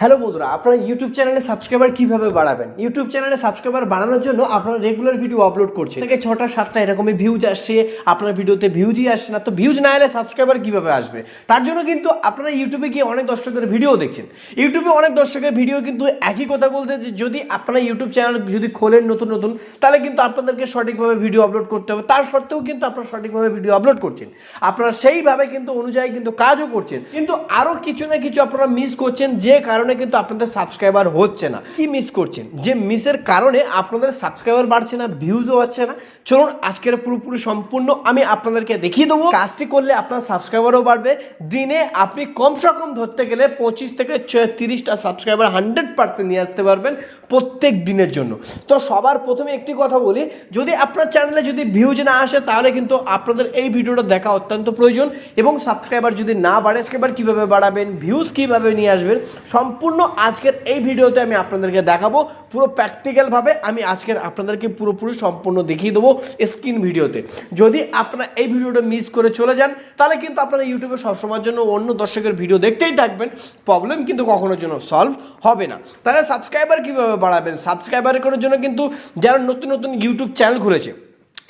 Hello বন্ধুরা, আপনারা YouTube চ্যানেলে সাবস্ক্রাইবার কিভাবে বাড়াবেন? ইউটিউব চ্যানেলে সাবস্ক্রাইবার বাড়ানোর জন্য আপনারা রেগুলার ভিডিও আপলোড করছেন, থেকে 6টা 7টা এরকমই ভিউজ আসছে, আপনার ভিডিওতে ভিউজই আসছে না। তো ভিউজ না এলে সাবস্ক্রাইবার কিভাবে আসবে? তার জন্য কিন্তু আপনারা ইউটিউবে গিয়ে অনেক দর্শকের ভিডিও দেখছেন। ইউটিউবে অনেক দর্শকের ভিডিও কিন্তু একই কথা বলছে যে যদি আপনারা ইউটিউব চ্যানেল যদি খোলেন নতুন নতুন, তাহলে কিন্তু আপনাদেরকে সঠিকভাবে ভিডিও আপলোড করতে হবে। তার সত্ত্বেও কিন্তু আপনারা সঠিকভাবে ভিডিও আপলোড করছেন, আপনারা সেইভাবে কিন্তু অনুযায়ী কিন্তু কাজও করছেন, কিন্তু আরও কিছু না কিছু আপনারা মিস করছেন, যে কারণে কিন্তু আপনাদের সাবস্ক্রাইবার হচ্ছে না। কি মিস করছেন? যে মিসের কারণে আপনাদের সাবস্ক্রাইবার বাড়ছে না, ভিউজও হচ্ছে না। চলুন আজকের পুরোপুরি সম্পূর্ণ আমি আপনাদেরকে দেখিয়ে দেবো। কাজটি করলে আপনার সাবস্ক্রাইবারও বাড়বে। দিনে আপনি কমসে কম ধরতে গেলে 25 থেকে 30টা সাবস্ক্রাইবার 100% নিয়ে আসতে পারবেন প্রত্যেক দিনের জন্য। তো সবার প্রথমে একটি কথা বলি, যদি আপনার চ্যানেলে যদি ভিউজ না আসে তাহলে কিন্তু আপনাদের এই ভিডিওটা দেখা অত্যন্ত প্রয়োজন। এবং সাবস্ক্রাইবার যদি না বাড়ে, সাবস্ক্রাইবার কীভাবে বাড়াবেন, ভিউজ কীভাবে নিয়ে আসবেন, সম্পূর্ণ আজকের এই ভিডিওতে আমি আপনাদেরকে দেখাবো। পুরো প্র্যাকটিক্যালভাবে আমি আজকের আপনাদেরকে পুরোপুরি সম্পূর্ণ দেখিয়ে দেবো স্ক্রিন ভিডিওতে। যদি আপনারা এই ভিডিওটা মিস করে চলে যান, তাহলে কিন্তু আপনারা ইউটিউবে সবসময়ের জন্য অন্য দর্শকের ভিডিও দেখতেই থাকবেন, প্রবলেম কিন্তু কখনোর জন্য সলভ হবে না। তাহলে সাবস্ক্রাইবার কীভাবে বাড়াবেন? সাবস্ক্রাইবার করার জন্য কিন্তু যারা নতুন নতুন ইউটিউব চ্যানেল খুলেছে,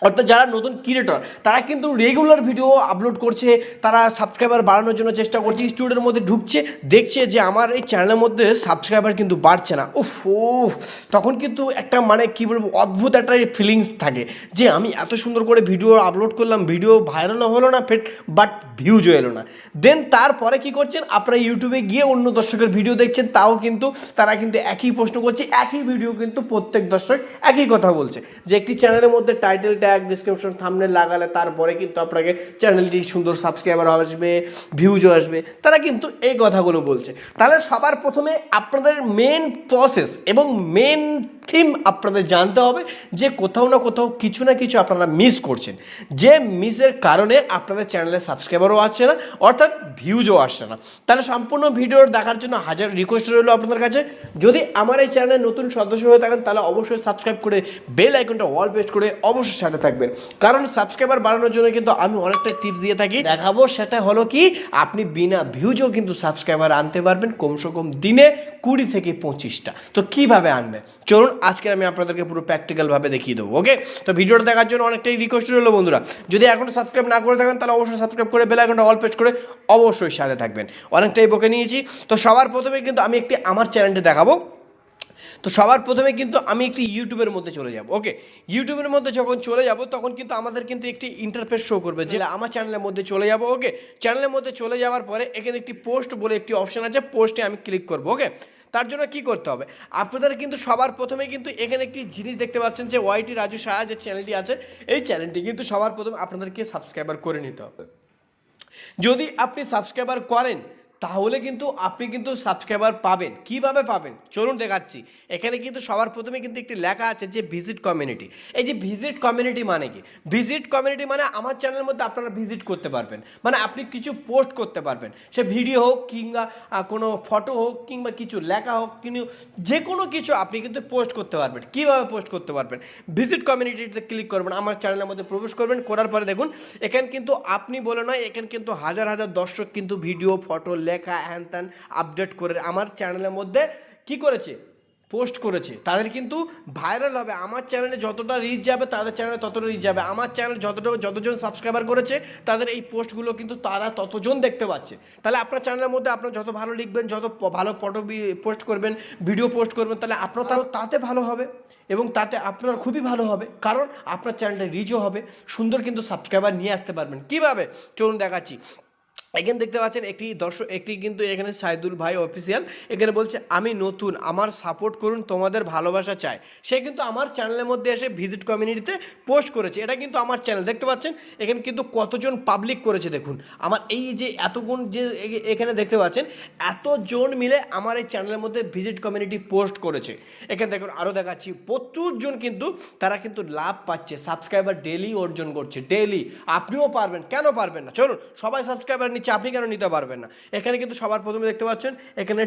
অর্থাৎ যারা নতুন ক্রিয়েটর, তারা কিন্তু রেগুলার ভিডিও আপলোড করছে, তারা সাবস্ক্রাইবার বাড়ানোর জন্য চেষ্টা করছে, স্টুডিওর মধ্যে ঢুকছে, দেখছে যে আমার এই চ্যানেলের মধ্যে সাবস্ক্রাইবার কিন্তু বাড়ছে না। উফ, তখন কিন্তু একটা মানে কী বলবো, অদ্ভুত একটা ফিলিংস থাকে যে আমি এত সুন্দর করে ভিডিও আপলোড করলাম, ভিডিও ভাইরালও হলো না, বাট ভিউজও এলো না। দেন তারপরে কি করছেন, আপনারা ইউটিউবে গিয়ে অন্য দর্শকের ভিডিও দেখছেন, তাও কিন্তু তারা কিন্তু একই প্রশ্ন করছে, একই ভিডিও কিন্তু প্রত্যেক দর্শক একই কথা বলছে যে একটি চ্যানেলের মধ্যে টাইটেল ট্যাগ, ডেসক্রিপশন, থাম্বনেল লাগালে তারপরে কিন্তু আপনাকে চ্যানেলটি সুন্দর সাবস্ক্রাইবার আসবে, ভিউজও আসবে। তারা কিন্তু এই কথাগুলো বলছে। তাহলে সবার প্রথমে আপনাদের মেন প্রসেস এবং মেন থিম আপনাদের জানতে হবে যে কোথাও না কোথাও কিছু না কিছু আপনারা মিস করছেন, যে মিসের কারণে আপনাদের চ্যানেলে সাবস্ক্রাইবারও আসছে না, অর্থাৎ ভিউজও আসছে না। তাহলে সম্পূর্ণ ভিডিও দেখার জন্য হাজার রিকোয়েস্ট রইল আপনাদের কাছে। যদি আমার এই চ্যানেলে নতুন সদস্য হয়ে থাকেন, তাহলে অবশ্যই সাবস্ক্রাইব করে বেল আইকনটা অল প্রেস করে অবশ্যই সাথে থাকবেন, কারণ সাবস্ক্রাইবার বাড়ানোর জন্য কিন্তু আমি অনেকটা টিপস দিয়ে থাকি, দেখাবো। সেটা হলো কি, আপনি বিনা ভিউজও কিন্তু সাবস্ক্রাইবার আনতে পারবেন কমসে কম দিনে 20 থেকে 25টা। তো কীভাবে আনবেন চলুন আজকে আমি আপনাদেরকে পুরো প্র্যাকটিক্যালভাবে দেখিয়ে দেবো। ওকে, তো ভিডিওটা দেখার জন্য অনেকটাই রিকোয়েস্ট রইলো বন্ধুরা। যদি এখনও সাবস্ক্রাইব না করে থাকেন, তাহলে অবশ্যই সাবস্ক্রাইব করে বেল আইকনটা অল প্রেস করে অবশ্যই সাথে থাকবেন। অনেকটাই বকে নিয়েছি। তো সবার প্রথমে কিন্তু আমি একটি আমার চ্যানেলটি দেখাবো। তো সবার প্রথমে কিন্তু আমি একটি ইউটিউবের মধ্যে চলে যাব। ওকে, ইউটিউবের মধ্যে যখন চলে যাব তখন কিন্তু আমাদের কিন্তু একটি ইন্টারফেস শো করবে যে আমার চ্যানেলের মধ্যে চলে যাব। ওকে, চ্যানেলের মধ্যে চলে যাওয়ার পরে এখানে একটি পোস্ট বলে একটি অপশান আছে, পোস্টে আমি ক্লিক করব। ওকে, তার জন্য কি করতে হবে, আপনাদের কিন্তু সবার প্রথমে কিন্তু এখানে একটি জিনিস দেখতে পাচ্ছেন যে ওয়াইটি রাজু সাহা যে চ্যানেলটি আছে, এই চ্যানেলটি কিন্তু সবার প্রথমে আপনাদেরকে সাবস্ক্রাইবার করে নিতে হবে। যদি আপনি সাবস্ক্রাইবার করেন তাহলে কিন্তু আপনি কিন্তু সাবস্ক্রাইবার পাবেন। কিভাবে পাবেন চলুন দেখাচ্ছি। এখানে কিন্তু সবার প্রথমে কিন্তু একটি লেখা আছে যে ভিজিট কমিউনিটি। এই যে ভিজিট কমিউনিটি মানে কি? ভিজিট কমিউনিটি মানে আমার চ্যানেলের মধ্যে আপনারা ভিজিট করতে পারবেন, মানে আপনি কিছু পোস্ট করতে পারবেন, সে ভিডিও হোক কিংবা কোনো ফটো হোক কিংবা কিছু লেখা হোক, কিন্তু যে কোনো কিছু আপনি কিন্তু পোস্ট করতে পারবেন। কিভাবে পোস্ট করতে পারবেন? ভিজিট কমিউনিটিতে ক্লিক করবেন, আমার চ্যানেলের মধ্যে প্রবেশ করবেন, করার পরে দেখুন এখানে কিন্তু আপনি বলে নয়, এখানে কিন্তু হাজার হাজার দর্শক কিন্তু ভিডিও, ফটো, লেখা, হ্যান ত্যান আপডেট করে আমার চ্যানেলের মধ্যে কি করেছে, পোস্ট করেছে। তাদের কিন্তু ভাইরাল হবে। আমার চ্যানেলে যতটা রিচ যাবে তাদের চ্যানেলে ততটা রিচ যাবে। আমার চ্যানেল যতজন সাবস্ক্রাইবার করেছে তাদের এই পোস্টগুলো কিন্তু তারা ততজন দেখতে পাচ্ছে। তাহলে আপনার চ্যানেলের মধ্যে আপনার যত ভালো লিখবেন, যত ভালো ফটো পোস্ট করবেন, ভিডিও পোস্ট করবেন, তাহলে আপনার তাতে ভালো হবে এবং তাতে আপনার খুবই ভালো হবে, কারণ আপনার চ্যানেলটা রিচও হবে, সুন্দর কিন্তু সাবস্ক্রাইবার নিয়ে আসতে পারবেন। কীভাবে চলুন দেখাচ্ছি। এখানে দেখতে পাচ্ছেন একটি কিন্তু এখানে সাইদুল ভাই অফিসিয়াল এখানে বলছে আমি নতুন, আমার সাপোর্ট করুন, তোমাদের ভালোবাসা চাই। সে কিন্তু আমার চ্যানেলের মধ্যে এসে ভিজিট কমিউনিটিতে পোস্ট করেছে। এটা কিন্তু আমার চ্যানেল, দেখতে পাচ্ছেন এখানে কিন্তু কতজন পাবলিক করেছে দেখুন। আমার এই যে এতগুণ যে এখানে দেখতে পাচ্ছেন এতজন মিলে আমার এই চ্যানেলের মধ্যে ভিজিট কমিউনিটি পোস্ট করেছে। এখানে দেখুন আরও দেখাচ্ছি প্রচুরজন কিন্তু তারা কিন্তু লাভ পাচ্ছে, সাবস্ক্রাইবার ডেলি অর্জন করছে, ডেলি। আপনিও পারবেন, কেন পারবেন না? চলুন, সবাই সাবস্ক্রাইবার আপনি কেন নিতে পারবেন না? এখানে কিন্তু সবার প্রথমে দেখতে পাচ্ছেন এখানে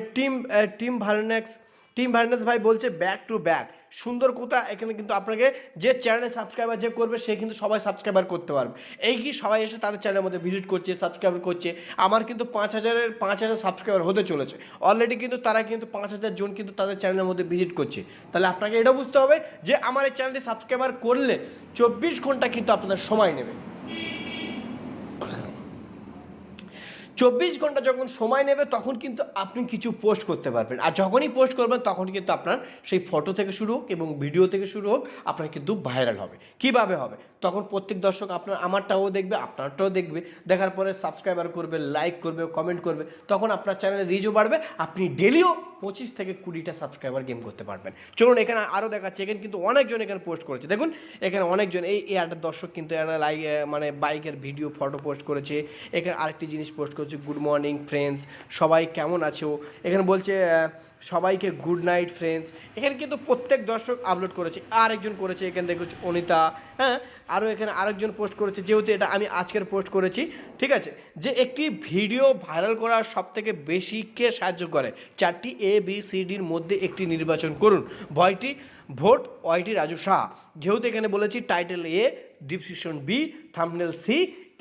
টিম ভার্নেক্স টিম ভার্নাস ভাই বলছে ব্যাক টু ব্যাক, সুন্দর কথা। এখানে কিন্তু আপনাকে যে চ্যানেলে সাবস্ক্রাইবার যে করবে সে কিন্তু সবাই সাবস্ক্রাইবার করতে পারবে। এই কি সবাই এসে তাদের চ্যানেলের মধ্যে ভিজিট করছে, সাবস্ক্রাইব করছে। আমার কিন্তু 5,000 সাবস্ক্রাইবার হতে চলেছে অলরেডি, কিন্তু তারা কিন্তু 5,000 জন কিন্তু তাদের চ্যানেলের মধ্যে ভিজিট করছে। তাহলে আপনাকে এটা বুঝতে হবে যে আমার এই চ্যানেলটি সাবস্ক্রাইবার করলে 24 ঘন্টা কিন্তু আপনাদের সময় নেবে। 24 ঘন্টা যখন সময় নেবে তখন কিন্তু আপনি কিছু পোস্ট করতে পারবেন। আর যখনই পোস্ট করবেন তখন কিন্তু আপনার সেই ফটো থেকে শুরু হোক এবং ভিডিও থেকে শুরু হোক আপনার কিন্তু ভাইরাল হবে। কিভাবে হবে? তখন প্রত্যেক দর্শক আপনার আমারটাও দেখবে, আপনারটাও দেখবে, দেখার পরে সাবস্ক্রাইবার করবে, লাইক করবে, কমেন্ট করবে, তখন আপনার চ্যানেলে রিচও বাড়বে। আপনি ডেলিও 25 থেকে 20টা সাবস্ক্রাইবার গেম করতে পারবেন। চলুন এখানে আরও দেখাচ্ছে। এখানে কিন্তু অনেকজন এখানে পোস্ট করেছে, দেখুন এখানে অনেকজন এই একটা দর্শক কিন্তু একটা মানে বাইকের ভিডিও ফটো পোস্ট করেছে। এখানে আরেকটি জিনিস পোস্ট করেছে, গুড মর্নিং ফ্রেন্ডস, সবাই কেমন আছো। এখানে বলছে সবাইকে গুড নাইট ফ্রেন্ডস। এখানে কিন্তু প্রত্যেক দর্শক আপলোড করেছে। আরেকজন করেছে এখানে দেখছি অনিতা, হ্যাঁ, আরও এখানে আরেকজন পোস্ট করেছে। যেহেতু এটা আমি আজকের পোস্ট করেছি, ঠিক আছে, যে একটি ভিডিও ভাইরাল করার সবথেকে বেশি কে সাহায্য করে, 4টি ABCDর মধ্যে একটি নির্বাচন করুন। ভোট ওয়াইটি রাজু শাহ। যেহেতু এখানে বলেছি title A, description B, thumbnail C,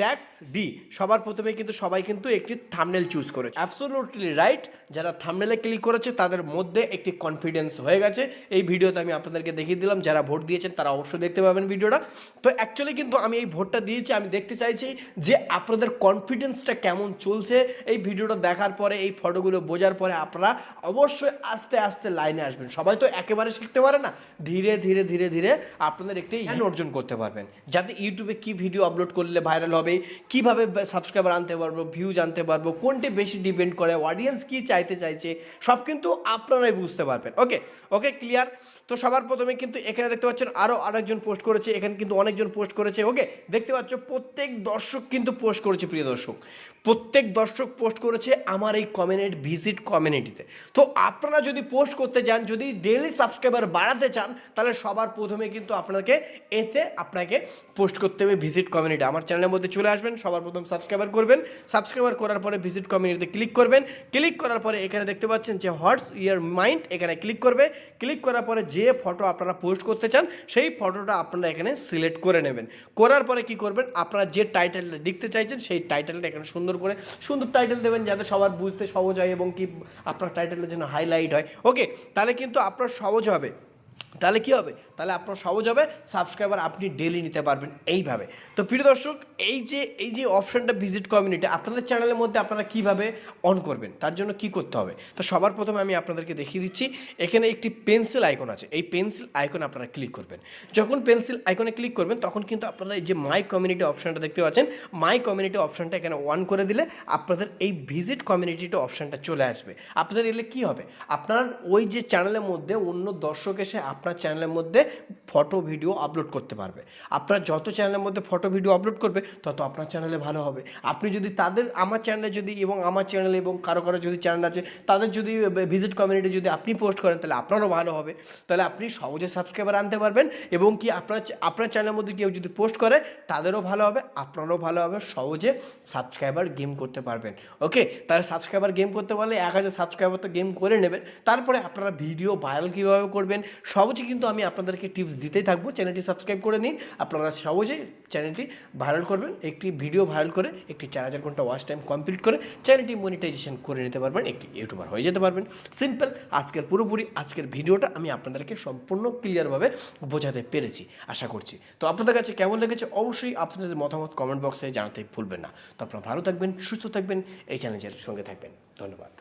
tax D. সবার প্রথমে কিন্তু সবাই কিন্তু একটি থাম্বনেল চুজ করেছে। Absolutely right. যারা থাম্বনেলে ক্লিক করেছে তাদের মধ্যে একটি কনফিডেন্স হয়ে গেছে। এই ভিডিওতে আমি আপনাদেরকে দেখিয়ে দিলাম। যারা ভোট দিয়েছেন তারা অবশ্যই দেখতে পাবেন ভিডিওটা। তো অ্যাকচুয়ালি কিন্তু আমি এই ভোটটা দিয়েছি, আমি দেখতে চাইছি যে আপনাদের কনফিডেন্সটা কেমন চলছে। এই ভিডিওটা দেখার পরে, এই ফটোগুলো বোঝার পরে আপনারা অবশ্যই আস্তে আস্তে লাইনে আসবেন। সবাই তো একেবারে শিখতে পারে না, ধীরে ধীরে ধীরে ধীরে আপনাদের একটি জ্ঞান অর্জন করতে পারবেন, যাতে ইউটিউবে কি ভিডিও আপলোড করলে ভাইরাল হবে, কিভাবে সাবস্ক্রাইবার আনতে পারবো, ভিউজ আনতে পারবো, কোনটি বেশি ডিপেন্ড করে, অডিয়েন্স কি চাইতে চাইছে, সব কিন্তু আপনারাই বুঝতে পারবেন। ওকে ওকে, ক্লিয়ার। তো সবার প্রথমে কিন্তু এখানে দেখতে পাচ্ছেন আরও আরেকজন পোস্ট করেছে। এখানে কিন্তু অনেকজন পোস্ট করেছে। ওকে, দেখতে পাচ্ছ প্রত্যেক দর্শক কিন্তু পোস্ট করেছে। প্রিয় দর্শক, প্রত্যেক দর্শক পোস্ট করেছে আমার এই কমিউনিটি, ভিজিট কমিউনিটিতে। তো আপনারা যদি পোস্ট করতে যান, যদি ডেইলি সাবস্ক্রাইবার বাড়াতে চান, তাহলে সবার প্রথমে কিন্তু আপনাকে পোস্ট করতে হবে ভিজিট কমিউনিটি। আমার চ্যানেলের মধ্যে চলে আসবেন, সবার প্রথম সাবস্ক্রাইবার করবেন, সাবস্ক্রাইবার করার পরে ভিজিট কমিউনিটিতে ক্লিক করবেন। ক্লিক করার পরে এখানে দেখতে পাচ্ছেন যে হোয়াটস ইয়োর মাইন্ড, এখানে ক্লিক করবে। ক্লিক করার পরে যে ফটো আপনারা পোস্ট করতে চান সেই ফটোটা আপনারা এখানে সিলেক্ট করে নেবেন। করার পরে কি করবেন, আপনারা যে টাইটেলটা লিখতে চাইছেন সেই টাইটেলটা এখানে সুন্দর টাইটেল দেবেন, যাতে সবার বুঝতে সহজ হয় এবং কি আপনার টাইটেলটা যেন হাইলাইট হয়। ওকে, তাহলে কিন্তু আপনার সহজ হবে। তাহলে কি হবে, তাহলে আপনার সহজ হবে, সাবস্ক্রাইবার আপনি ডেলি নিতে পারবেন এইভাবে। তো প্রিয় দর্শক, এই যে অপশনটা ভিজিট কমিউনিটি আপনাদের চ্যানেলের মধ্যে আপনারা কিভাবে অন করবেন, তার জন্য কি করতে হবে। তো সবার প্রথমে আমি আপনাদেরকে দেখিয়ে দিচ্ছি। এখানে একটি পেন্সিল আইকন আছে, এই পেন্সিল আইকন আপনারা ক্লিক করবেন। যখন পেন্সিল আইকনে ক্লিক করবেন তখন কিন্তু আপনারা এই যে মাই কমিউনিটি অপশনটা দেখতে পাচ্ছেন, মাই কমিউনিটি অপশনটা এখানে অন করে দিলে আপনাদের এই ভিজিট কমিউনিটিটা অপশনটা চলে আসবে। আপনাদের এলে কি হবে, আপনার ওই যে চ্যানেলের মধ্যে অন্য দর্শক এসে আপনার চ্যানেলের মধ্যে ফটো ভিডিও আপলোড করতে পারবে। আপনার যত চ্যানেলের মধ্যে ফটো ভিডিও আপলোড করবে তত আপনার চ্যানেলে ভালো হবে। আপনি যদি আমার চ্যানেলে যদি আমার চ্যানেলে এবং কারো যদি চ্যানেল আছে তাদের যদি ভিজিট কমিউনিটি যদি আপনি পোস্ট করেন তাহলে আপনারও ভালো হবে। তাহলে আপনি সহজে সাবস্ক্রাইবার আনতে পারবেন এবং কি আপনার চ্যানেলের মধ্যে কেউ যদি পোস্ট করে তাদেরও ভালো হবে, আপনারও ভালো হবে, সহজে সাবস্ক্রাইবার গেম করতে পারবেন। ওকে, তাহলে সাবস্ক্রাইবার গেম করতে পারলে 1000 সাবস্ক্রাইবার তো গেম করে নেবেন। তারপরে আপনারা ভিডিও ভাইরাল কীভাবে করবেন সহজে কিন্তু আমি আপনাদেরকে টিপস দিতেই থাকবো। চ্যানেলটি সাবস্ক্রাইব করে নিন, আপনারা সহজেই চ্যানেলটি ভাইরাল করবেন। একটি ভিডিও ভাইরাল করে একটি 4000 ঘন্টা ওয়াচ টাইম কমপ্লিট করে চ্যানেলটি মনিটাইজেশন করে নিতে পারবেন, একটি ইউটিউবার হয়ে যেতে পারবেন। সিম্পল। আজকের ভিডিওটা আমি আপনাদেরকে সম্পূর্ণ ক্লিয়ারভাবে বোঝাতে পেরেছি আশা করছি। তো আপনাদের কাছে কেমন লেগেছে অবশ্যই আপনাদের মতামত কমেন্ট বক্সে জানাতে ভুলবেন না। তো আপনারা ভালো থাকবেন, সুস্থ থাকবেন, এই চ্যানেলের সঙ্গে থাকবেন। ধন্যবাদ।